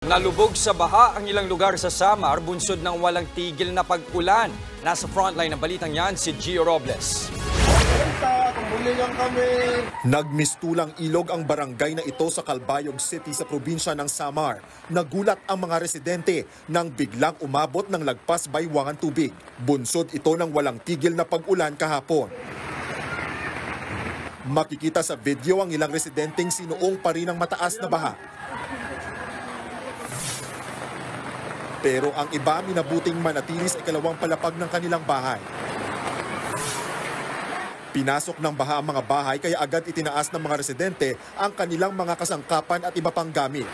Nalubog sa baha ang ilang lugar sa Samar, bunsod ng walang tigil na pag-ulan. Nasa frontline ng balitang yan si Gio Robles. Nagmistulang ilog ang barangay na ito sa Calbayog City sa probinsya ng Samar. Nagulat ang mga residente nang biglang umabot ng lagpas baywangan tubig. Bunsod ito ng walang tigil na pag-ulan kahapon. Makikita sa video ang ilang residenteng sinuong pa rin ng mataas na baha. Pero ang iba minabuting manatili sa ikalawang palapag ng kanilang bahay. Pinasok ng baha ang mga bahay kaya agad itinaas ng mga residente ang kanilang mga kasangkapan at iba pang gamit.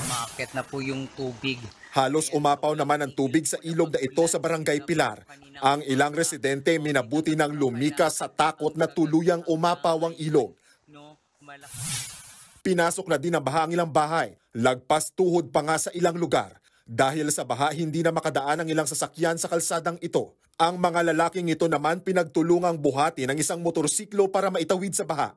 Umaakit na po yung tubig. Halos umapaw naman ang tubig sa ilog na ito sa Barangay Pilar. Ang ilang residente minabuti ng lumikas sa takot na tuluyang umapaw ang ilog. Pinasok na din ang baha ang ilang bahay. Lagpas tuhod pa nga sa ilang lugar. Dahil sa baha, hindi na makadaan ang ilang sasakyan sa kalsadang ito. Ang mga lalaking ito naman pinagtulungang buhati ng isang motorsiklo para maitawid sa baha.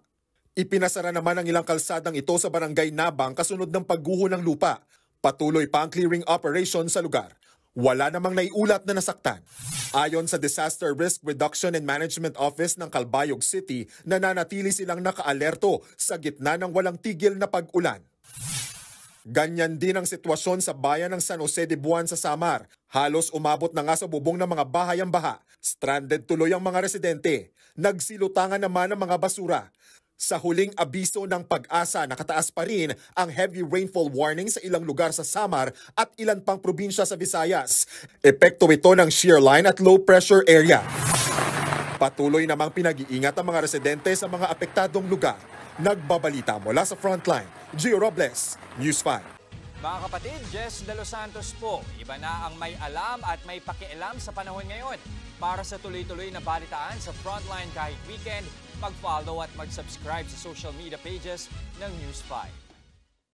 Ipinasara naman ang ilang kalsadang ito sa Barangay Nabang kasunod ng pagguho ng lupa. Patuloy pa ang clearing operation sa lugar. Wala namang naiulat na nasaktan. Ayon sa Disaster Risk Reduction and Management Office ng Calbayog City, nananatili silang nakaalerto sa gitna ng walang tigil na pag-ulan. Ganyan din ang sitwasyon sa bayan ng San Jose de Buan sa Samar. Halos umabot na nga sa bubong ng mga bahay ang baha. Stranded tuloy ang mga residente. Nagsilutangan naman ang mga basura. Sa huling abiso ng Pag-asa, nakataas pa rin ang heavy rainfall warning sa ilang lugar sa Samar at ilan pang probinsya sa Visayas. Epekto ito ng shear line at low pressure area. Patuloy namang pinag-iingat ang mga residente sa mga apektadong lugar. Nagbabalita mula sa Frontline, Gio Robles, News 5. Mga kapatid, Jess De Los Santos po. Iba na ang may alam at may pakialam sa panahon ngayon. Para sa tuloy-tuloy na balitaan sa Frontline kahit weekend, mag-follow at mag-subscribe sa social media pages ng News 5.